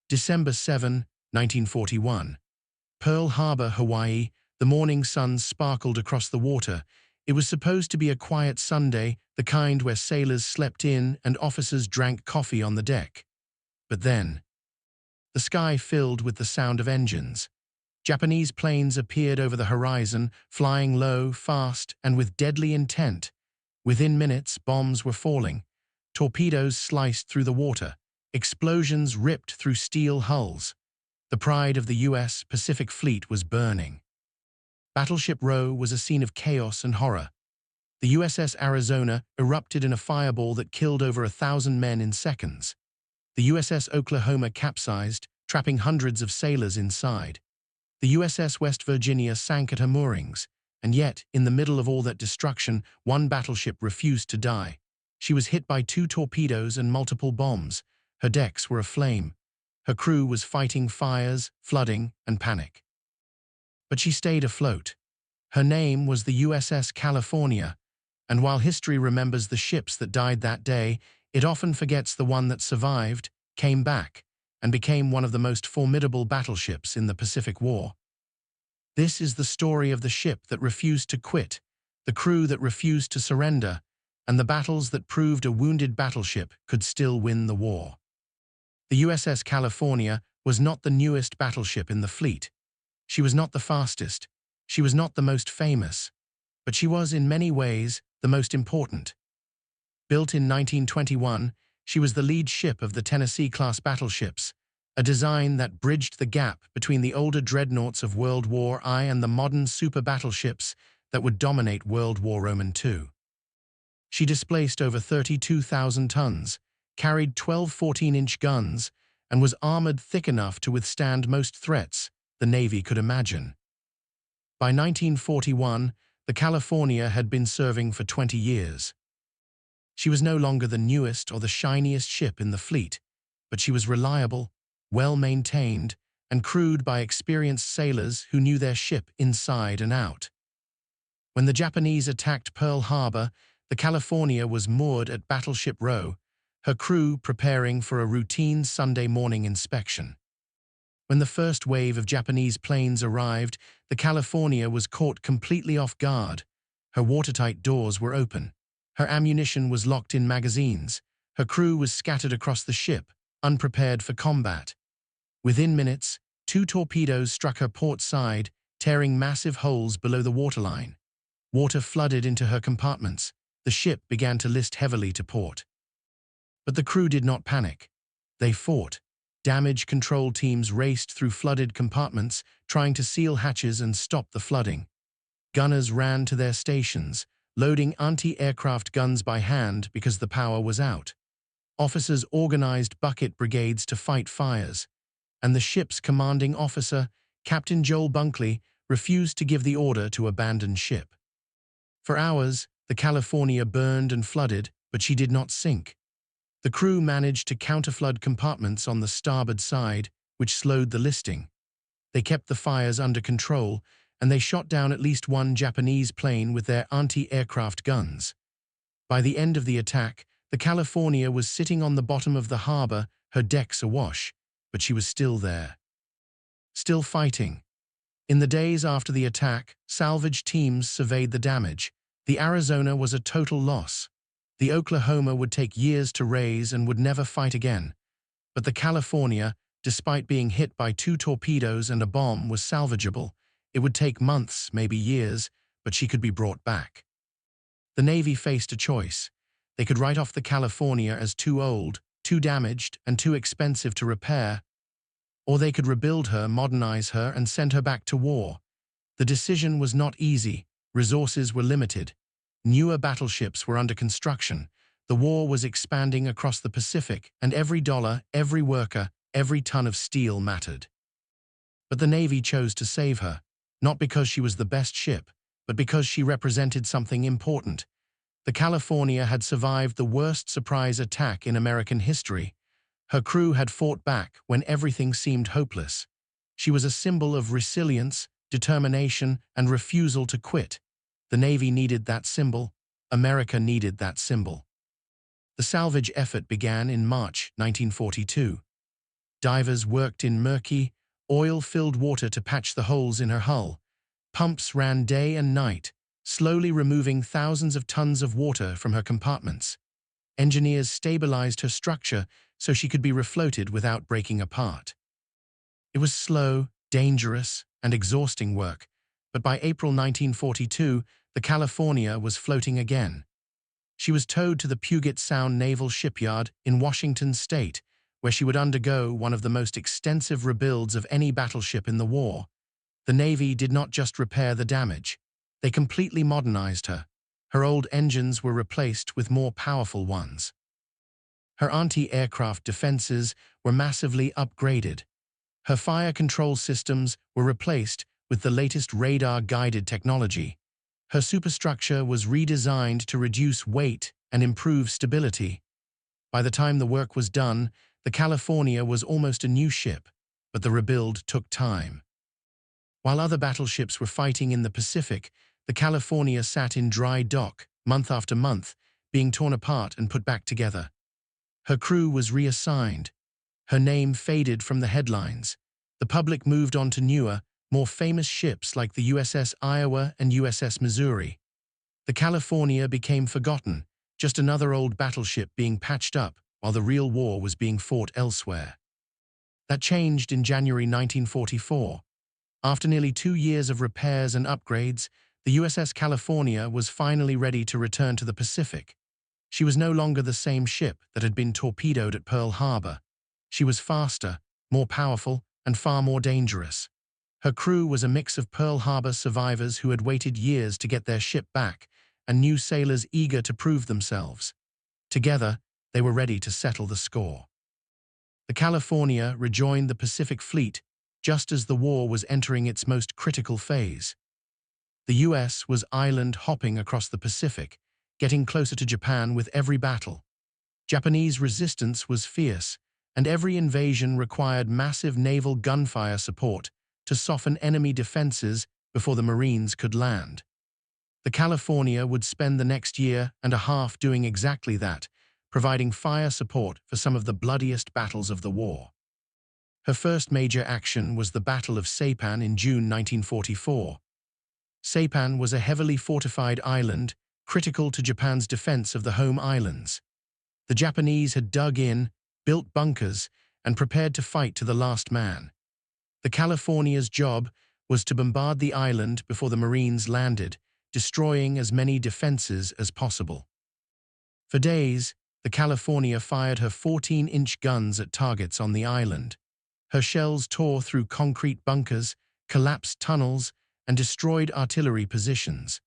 December 7, 1941. Pearl Harbor, Hawaii. The morning sun sparkled across the water. It was supposed to be a quiet Sunday, the kind where sailors slept in and officers drank coffee on the deck. But then, the sky filled with the sound of engines. Japanese planes appeared over the horizon, flying low, fast, and with deadly intent. Within minutes, bombs were falling. Torpedoes sliced through the water. Explosions ripped through steel hulls. The pride of the U.S. Pacific Fleet was burning. Battleship Row was a scene of chaos and horror. The USS Arizona erupted in a fireball that killed over 1,000 men in seconds. The USS Oklahoma capsized, trapping hundreds of sailors inside. The USS West Virginia sank at her moorings, and yet, in the middle of all that destruction, one battleship refused to die. She was hit by 2 torpedoes and multiple bombs. Her decks were aflame. Her crew was fighting fires, flooding, and panic. But she stayed afloat. Her name was the USS California, and while history remembers the ships that died that day, it often forgets the one that survived, came back, and became one of the most formidable battleships in the Pacific War. This is the story of the ship that refused to quit, the crew that refused to surrender, and the battles that proved a wounded battleship could still win the war. The USS California was not the newest battleship in the fleet. She was not the fastest. She was not the most famous. But she was, in many ways, the most important. Built in 1921, she was the lead ship of the Tennessee-class battleships, a design that bridged the gap between the older dreadnoughts of World War I and the modern super battleships that would dominate World War II. She displaced over 32,000 tons, carried 12 14-inch guns, and was armored thick enough to withstand most threats the Navy could imagine. By 1941, the California had been serving for 20 years. She was no longer the newest or the shiniest ship in the fleet, but she was reliable, well-maintained, and crewed by experienced sailors who knew their ship inside and out. When the Japanese attacked Pearl Harbor, the California was moored at Battleship Row, her crew preparing for a routine Sunday morning inspection. When the first wave of Japanese planes arrived, the California was caught completely off guard. Her watertight doors were open. Her ammunition was locked in magazines. Her crew was scattered across the ship, unprepared for combat. Within minutes, 2 torpedoes struck her port side, tearing massive holes below the waterline. Water flooded into her compartments. The ship began to list heavily to port. But the crew did not panic. They fought. Damage control teams raced through flooded compartments, trying to seal hatches and stop the flooding. Gunners ran to their stations, loading anti-aircraft guns by hand because the power was out. Officers organized bucket brigades to fight fires, and the ship's commanding officer, Captain Joel Bunkley, refused to give the order to abandon ship. For hours, the California burned and flooded, but she did not sink. The crew managed to counterflood compartments on the starboard side, which slowed the listing. They kept the fires under control, and they shot down at least one Japanese plane with their anti-aircraft guns. By the end of the attack, the California was sitting on the bottom of the harbor, her decks awash, but she was still there. Still fighting. In the days after the attack, salvage teams surveyed the damage. The Arizona was a total loss. The Oklahoma would take years to raise and would never fight again. But the California, despite being hit by 2 torpedoes and a bomb, was salvageable. It would take months, maybe years, but she could be brought back. The Navy faced a choice. They could write off the California as too old, too damaged, and too expensive to repair, or they could rebuild her, modernize her, and send her back to war. The decision was not easy. Resources were limited. Newer battleships were under construction. The war was expanding across the Pacific, and every dollar, every worker, every ton of steel mattered. But the Navy chose to save her, not because she was the best ship, but because she represented something important. The California had survived the worst surprise attack in American history. Her crew had fought back when everything seemed hopeless. She was a symbol of resilience, determination, and refusal to quit. The Navy needed that symbol. America needed that symbol. The salvage effort began in March 1942. Divers worked in murky, oil-filled water to patch the holes in her hull. Pumps ran day and night, slowly removing thousands of tons of water from her compartments. Engineers stabilized her structure so she could be refloated without breaking apart. It was slow, dangerous, and exhausting work, but by April 1942, the California was floating again. She was towed to the Puget Sound Naval Shipyard in Washington State, where she would undergo one of the most extensive rebuilds of any battleship in the war. The Navy did not just repair the damage. They completely modernized her. Her old engines were replaced with more powerful ones. Her anti-aircraft defenses were massively upgraded. Her fire control systems were replaced with the latest radar-guided technology. Her superstructure was redesigned to reduce weight and improve stability. By the time the work was done, the California was almost a new ship, but the rebuild took time. While other battleships were fighting in the Pacific, the California sat in dry dock, month after month, being torn apart and put back together. Her crew was reassigned. Her name faded from the headlines. The public moved on to newer, more famous ships like the USS Iowa and USS Missouri. The California became forgotten, just another old battleship being patched up while the real war was being fought elsewhere. That changed in January 1944. After nearly 2 years of repairs and upgrades, the USS California was finally ready to return to the Pacific. She was no longer the same ship that had been torpedoed at Pearl Harbor. She was faster, more powerful, and far more dangerous. Her crew was a mix of Pearl Harbor survivors who had waited years to get their ship back, and new sailors eager to prove themselves. Together, they were ready to settle the score. The California rejoined the Pacific Fleet just as the war was entering its most critical phase. The U.S. was island-hopping across the Pacific, getting closer to Japan with every battle. Japanese resistance was fierce, and every invasion required massive naval gunfire support to soften enemy defenses before the Marines could land. The California would spend the next year and a half doing exactly that, providing fire support for some of the bloodiest battles of the war. Her first major action was the Battle of Saipan in June 1944. Saipan was a heavily fortified island, critical to Japan's defense of the home islands. The Japanese had dug in, built bunkers, and prepared to fight to the last man. The California's job was to bombard the island before the Marines landed, destroying as many defenses as possible. For days, the California fired her 14-inch guns at targets on the island. Her shells tore through concrete bunkers, collapsed tunnels, and destroyed artillery positions.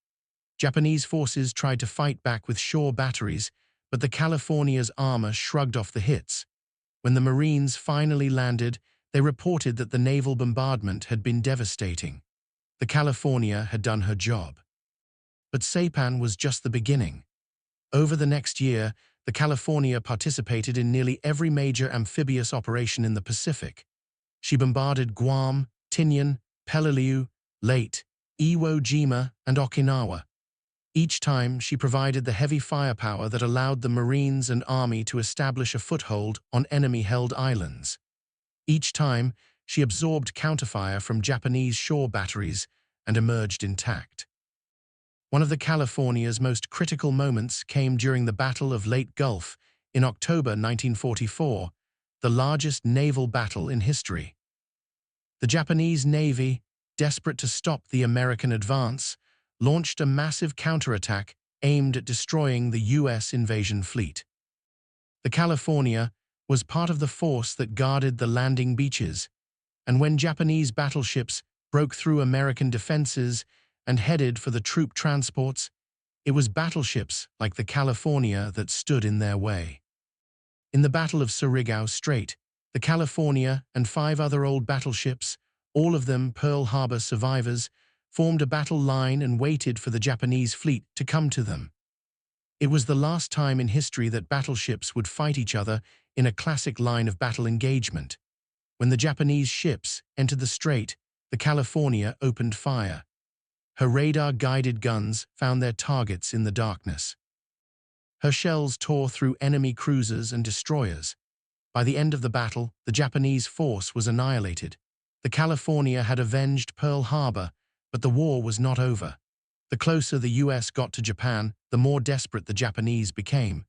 Japanese forces tried to fight back with shore batteries, but the California's armor shrugged off the hits. When the Marines finally landed, they reported that the naval bombardment had been devastating. The California had done her job. But Saipan was just the beginning. Over the next year, the California participated in nearly every major amphibious operation in the Pacific. She bombarded Guam, Tinian, Peleliu, Leyte, Iwo Jima, and Okinawa. Each time, she provided the heavy firepower that allowed the Marines and Army to establish a foothold on enemy-held islands. Each time, she absorbed counterfire from Japanese shore batteries and emerged intact. One of the California's most critical moments came during the Battle of Leyte Gulf in October 1944, the largest naval battle in history. The Japanese Navy, desperate to stop the American advance, launched a massive counterattack aimed at destroying the U.S. invasion fleet. The California was part of the force that guarded the landing beaches, and when Japanese battleships broke through American defenses and headed for the troop transports, it was battleships like the California that stood in their way. In the Battle of Surigao Strait, the California and 5 other old battleships, all of them Pearl Harbor survivors, formed a battle line and waited for the Japanese fleet to come to them. It was the last time in history that battleships would fight each other in a classic line of battle engagement. When the Japanese ships entered the strait, the California opened fire. Her radar-guided guns found their targets in the darkness. Her shells tore through enemy cruisers and destroyers. By the end of the battle, the Japanese force was annihilated. The California had avenged Pearl Harbor, but the war was not over. The closer the U.S. got to Japan, the more desperate the Japanese became.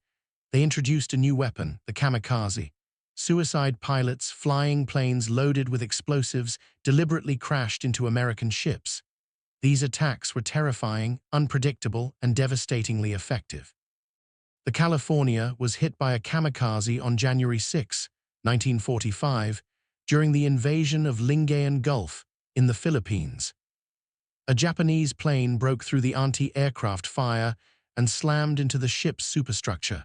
They introduced a new weapon, the kamikaze. Suicide pilots, flying planes loaded with explosives, deliberately crashed into American ships. These attacks were terrifying, unpredictable, and devastatingly effective. The California was hit by a kamikaze on January 6, 1945, during the invasion of Lingayen Gulf in the Philippines. A Japanese plane broke through the anti-aircraft fire and slammed into the ship's superstructure.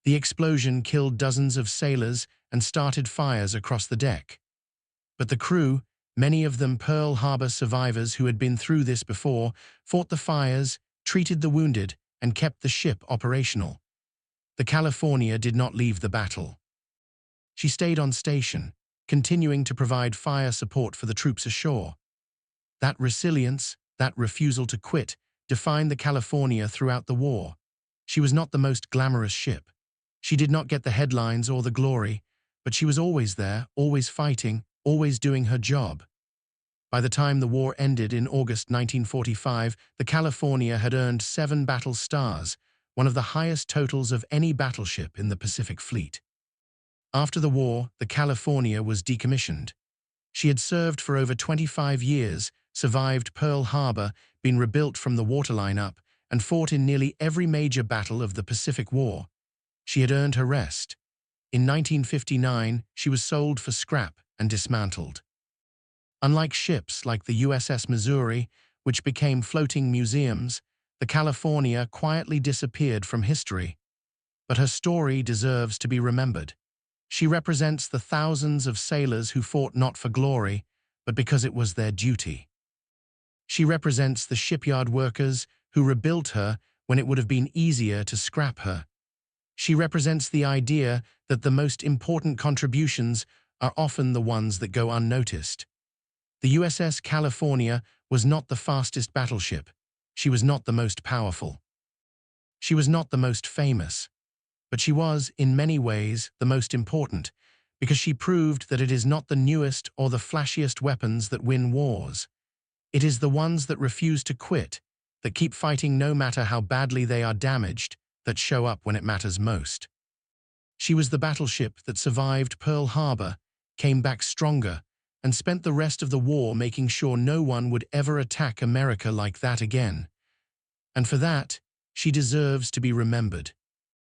The explosion killed dozens of sailors and started fires across the deck. But the crew, many of them Pearl Harbor survivors who had been through this before, fought the fires, treated the wounded, and kept the ship operational. The California did not leave the battle. She stayed on station, continuing to provide fire support for the troops ashore. That resilience, that refusal to quit, defined the California throughout the war. She was not the most glamorous ship. She did not get the headlines or the glory, but she was always there, always fighting, always doing her job. By the time the war ended in August 1945, the California had earned 7 battle stars, one of the highest totals of any battleship in the Pacific Fleet. After the war, the California was decommissioned. She had served for over 25 years, survived Pearl Harbor, been rebuilt from the waterline up, and fought in nearly every major battle of the Pacific War. She had earned her rest. In 1959, she was sold for scrap and dismantled. Unlike ships like the USS Missouri, which became floating museums, the California quietly disappeared from history. But her story deserves to be remembered. She represents the thousands of sailors who fought not for glory, but because it was their duty. She represents the shipyard workers who rebuilt her when it would have been easier to scrap her. She represents the idea that the most important contributions are often the ones that go unnoticed. The USS California was not the fastest battleship. She was not the most powerful. She was not the most famous. But she was, in many ways, the most important, because she proved that it is not the newest or the flashiest weapons that win wars. It is the ones that refuse to quit, that keep fighting no matter how badly they are damaged, that show up when it matters most. She was the battleship that survived Pearl Harbor, came back stronger, and spent the rest of the war making sure no one would ever attack America like that again. And for that, she deserves to be remembered.